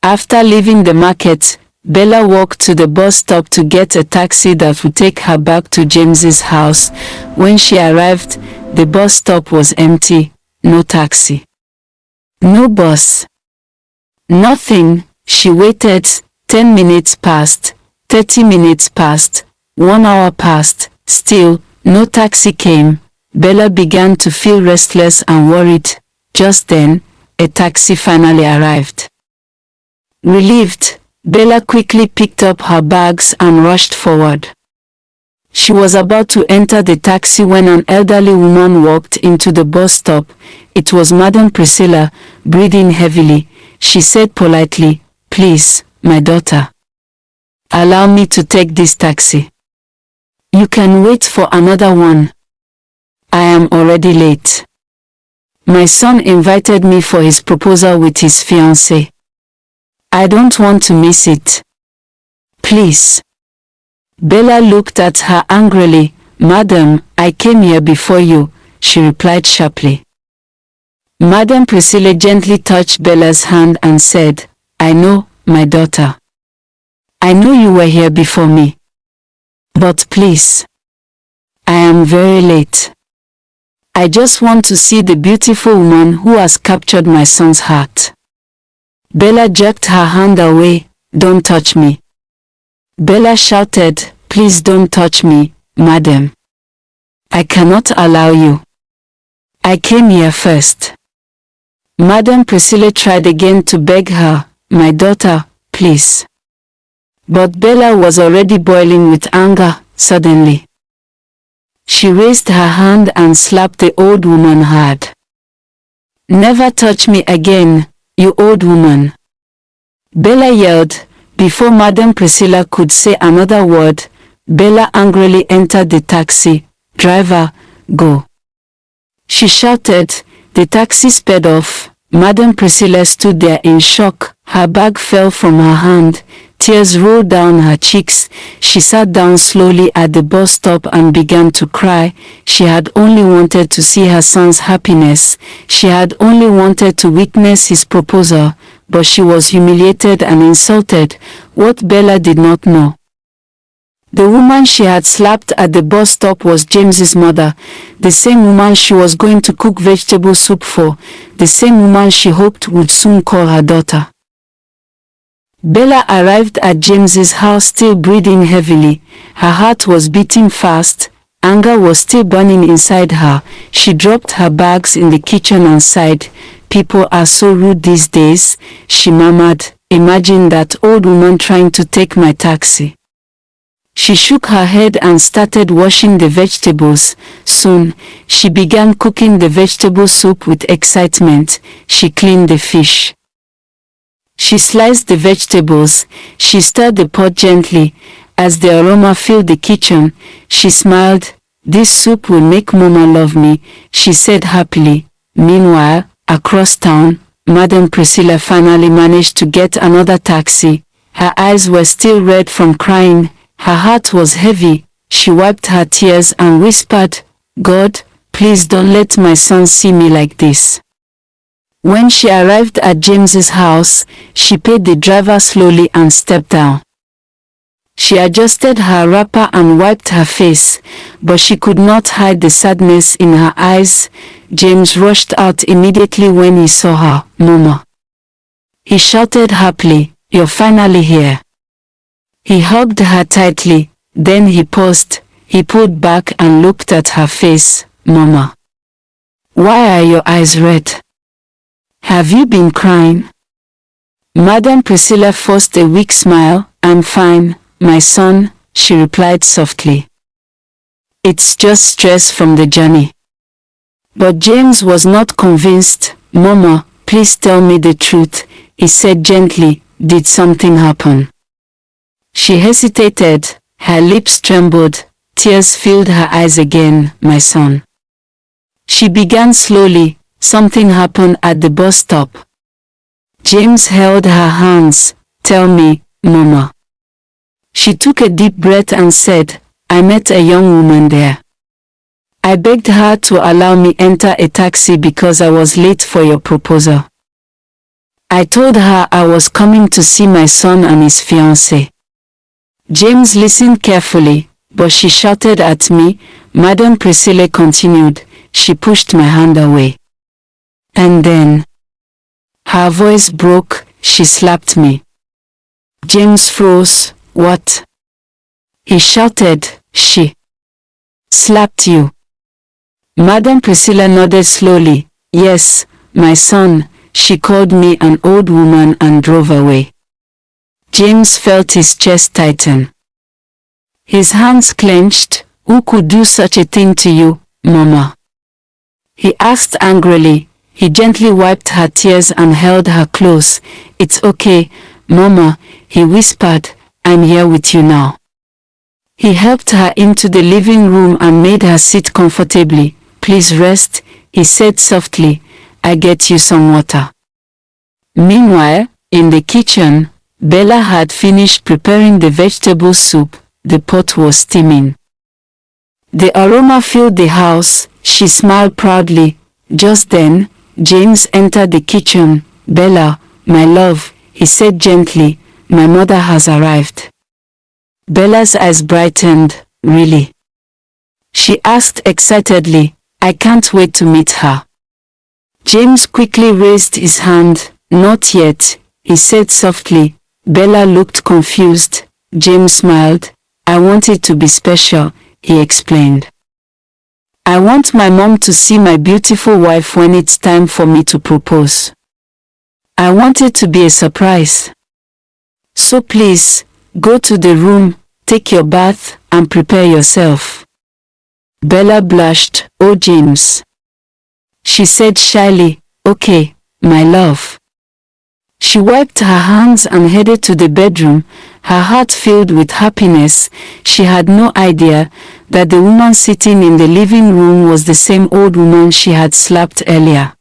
After leaving the market, Bella walked to the bus stop to get a taxi that would take her back to James's house. When she arrived, the bus stop was empty. No taxi. No bus. Nothing. She waited. 10 minutes passed. 30 minutes passed. 1 hour passed. Still, no taxi came. Bella began to feel restless and worried. Just then, a taxi finally arrived. Relieved, Bella quickly picked up her bags and rushed forward. She was about to enter the taxi when an elderly woman walked into the bus stop. It was Madam Priscilla, breathing heavily. She said politely, "Please, my daughter, allow me to take this taxi. You can wait for another one. I am already late. My son invited me for his proposal with his fiancée. I don't want to miss it. Please." Bella looked at her angrily. "Madam, I came here before you," she replied sharply. Madam Priscilla gently touched Bella's hand and said, "I know, my daughter. I know you were here before me. But please, I am very late. I just want to see the beautiful woman who has captured my son's heart." Bella jerked her hand away. "Don't touch me." Bella shouted, "Please don't touch me, madam. I cannot allow you. I came here first." Madam Priscilla tried again to beg her, "My daughter, please." But Bella was already boiling with anger. Suddenly, she raised her hand and slapped the old woman hard. "Never touch me again, you old woman!" Bella yelled. Before Madam Priscilla could say another word, Bella angrily entered the taxi. "Driver, go!" she shouted. The taxi sped off. Madam Priscilla stood there in shock. Her bag fell from her hand. Tears rolled down her cheeks. She sat down slowly at the bus stop and began to cry. She had only wanted to see her son's happiness. She had only wanted to witness his proposal, but she was humiliated and insulted. What Bella did not know, the woman she had slapped at the bus stop was James's mother, the same woman she was going to cook vegetable soup for, the same woman she hoped would soon call her daughter. Bella arrived at James's house still breathing heavily. Her heart was beating fast. Anger was still burning inside her. She dropped her bags in the kitchen and sighed. "People are so rude these days," she murmured. "Imagine that old woman trying to take my taxi." She shook her head and started washing the vegetables. Soon, she began cooking the vegetable soup with excitement. She cleaned the fish. She sliced the vegetables. She stirred the pot gently. As the aroma filled the kitchen, she smiled. "This soup will make Mama love me," she said happily. Meanwhile, across town, Madam Priscilla finally managed to get another taxi. Her eyes were still red from crying. Her heart was heavy. She wiped her tears and whispered, "God, please don't let my son see me like this." When she arrived at James's house, she paid the driver slowly and stepped down. She adjusted her wrapper and wiped her face, but she could not hide the sadness in her eyes. James rushed out immediately when he saw her. "Mama!" he shouted happily, "You're finally here." He hugged her tightly, then he paused. He pulled back and looked at her face. "Mama, why are your eyes red? Have you been crying?" Madam Priscilla forced a weak smile. "I'm fine, my son," she replied softly. "It's just stress from the journey." But James was not convinced. "Mama, please tell me the truth," he said gently. "Did something happen?" She hesitated. Her lips trembled. Tears filled her eyes again. "My son." She began slowly. "Something happened at the bus stop." James held her hands. "Tell me, Mama." She took a deep breath and said, "I met a young woman there. I begged her to allow me enter a taxi because I was late for your proposal. I told her I was coming to see my son and his fiancée. James listened carefully, but she shouted at me. Madame Priscilla continued. She pushed my hand away. And then, her voice broke, she slapped me. James froze. What? He shouted. She slapped you. Madame Priscilla nodded slowly. Yes, my son. She called me an old woman and drove away. James felt his chest tighten. His hands clenched. Who could do such a thing to you, Mama? He asked angrily. He gently wiped her tears and held her close. It's okay, Mama, he whispered. I'm here with you now. He helped her into the living room and made her sit comfortably. Please rest, he said softly. I get you some water. Meanwhile, in the kitchen, Bella had finished preparing the vegetable soup. The pot was steaming. The aroma filled the house. She smiled proudly. Just then, James entered the kitchen. Bella, my love, he said gently, my mother has arrived. Bella's eyes brightened. Really? She asked excitedly. I can't wait to meet her. James quickly raised his hand. Not yet, he said softly. Bella looked confused. James smiled. I want it to be special, he explained. I want my mom to see my beautiful wife when it's time for me to propose. I want it to be a surprise. So please, go to the room, take your bath, and prepare yourself. Bella blushed. Oh, James. She said shyly, okay, my love. She wiped her hands and headed to the bedroom, her heart filled with happiness. She had no idea that the woman sitting in the living room was the same old woman she had slapped earlier.